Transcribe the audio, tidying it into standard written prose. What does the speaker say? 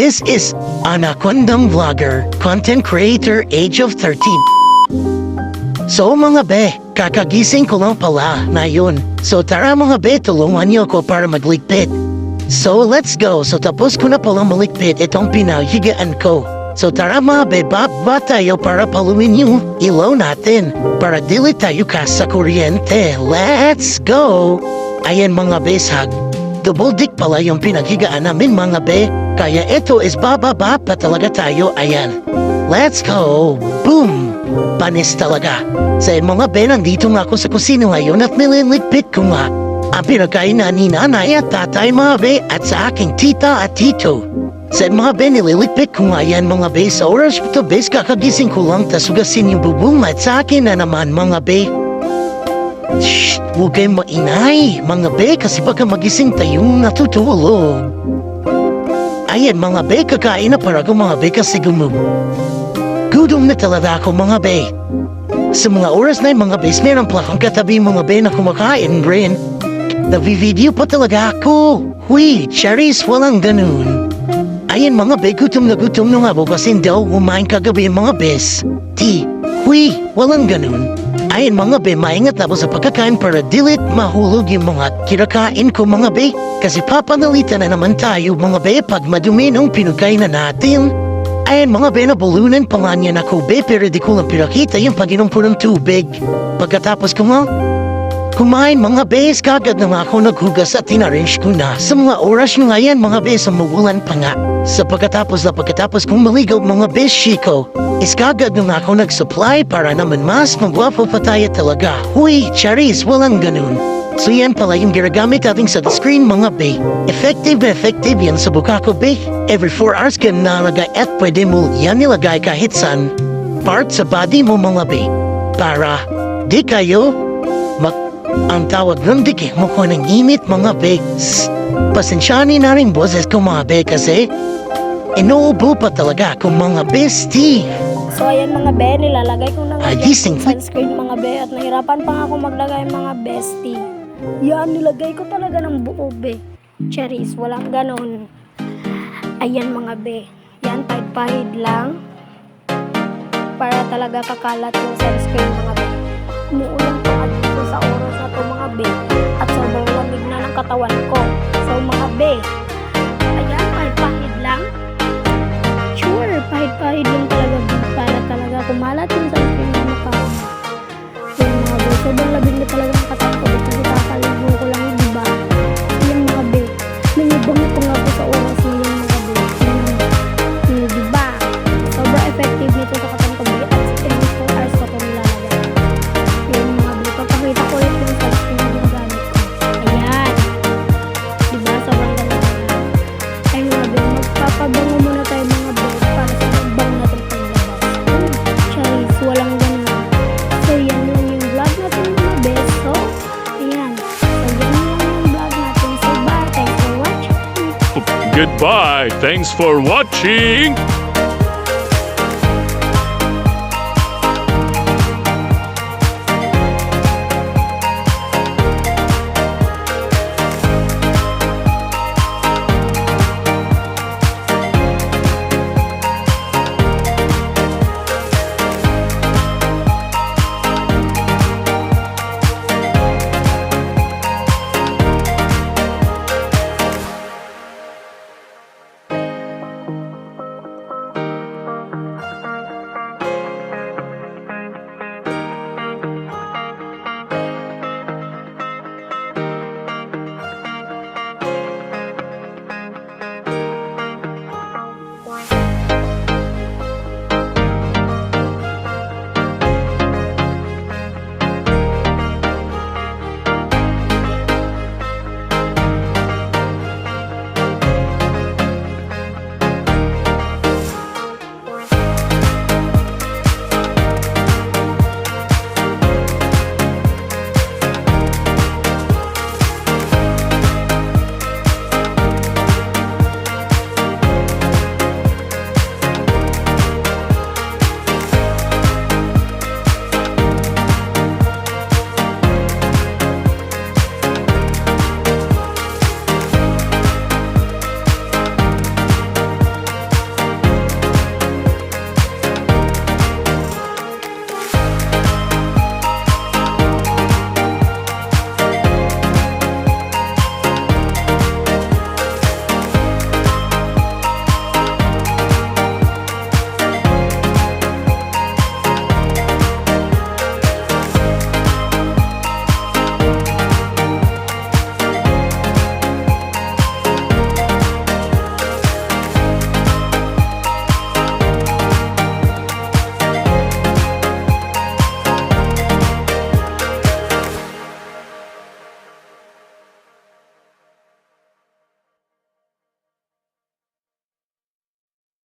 This is Anacondang Vlogger, Content Creator, age of 13. So mga be, kakagising ko lang pala na yun. So tara mga be, tulungan niyo ako para magligpit. So let's go. So tapos ko na palang maligpit itong pinahigaan ko. So tara mga be, baba tayo para paluin yung ilaw natin. Para dili tayo sa kuryente. Let's go! Ayan mga besag. Double dick pala yung pinaghigaan namin mga be. Kaya ito is bababa pa talaga tayo. Ayan. Let's go! Boom! Panis talaga. Sa mga be, nandito nga ako sa kusina ngayon at nililigpit ko nga ang pinagkainan ni nanay at tatay mga be at sa aking tita at tito. Sa mga be, nililigpit ko nga yan mga be. Sa oras ito be, kakagising ko lang tas ugasin yung bubong at sa akin na naman mga be. Shh! Huwag kayong maingay mga be kasi baka magising tayong natutulog. Ayan mga be, kakain na para ko mga be kasi gutom na talaga ako mga be. Sa mga oras na yung mga be, meron pala akong katabi mga be na kumakain rin. Navi-video pa talaga ako. Huy, Charis, walang ganun. Ayan mga be, gutom na nga ako kasi daw umain kagabi mga bes. Huy, walang ganun. Ayan mga be, maingat ako sa pagkakain para dilit mahulog yung mga kinakain ko mga be. Kasi papanalitan na naman tayo mga be pag madumi ng pinagkain na natin. Ayan mga be, nabulunan pa nga niyan ako be pero di ko lang pinakita yung pag-inom po ng tubig. Pagkatapos ko nga kumain mga bes, kagad na nga ako naghugas at tinarrange ko na. Sa mga oras nyo ngayon mga bes, umuulan pa nga. Sa pagkatapos kong maligaw mga bes, Chico, is kagad na nga ako nag-supply para naman mas magwapo pa tayo talaga. Huy, Charis, walang ganun. So yan pala yung ginagamit natin sa screen mga be. Effective yan sa buka ko be. Every 4 hours ka nalagay at pwede mo yan nilagay kahit saan part sa body mo mga be. Para di kayo ang tawag ng dikik mo ko ng imit mga be. Pasensyani na rin boses ko mga be kasi inuubo pa talaga akong mga bestie. So ayan mga be, nilalagay ko na nga Gising. sunscreen mga be at nahirapan pa nga ako maglagay mga bestie. Yan, nilagay ko talaga ng buo be. Cherries, walang ganon. Ayan mga be, yan pahid lang para talaga kakalat yung sunscreen mga be. Umuulan pa nga dito sa oras na to mga be at sobrang lamig na ng katawan ko. So mga be, ayan pahid lang. Sure, pahid lang talaga para talaga kumalat yung sunscreen na mukha. So mga be, sobrang lamig na talaga ng katawan ko kasi kakaligo ko lang yung diba. Ayan mga be, nangibang ko nga po sa oras na yun mga be. Diba? Sobrang effective nito sa katawan ko be at 24 hours ko nilalagay. Ayan mga be, papakita ko ulit yung sunscreen na ginagamit ko. Ayan. Diba? Sobrang ganda na. Ayun mga be, magpapabango muna tayo mga be para sa magbang natin paglabas. Charis, walang ganun. So yan lang yung vlog natin mga be. So, ayan. So yan lang yung vlog natin. So bye. Thanks for watching. Goodbye. Thanks for watching.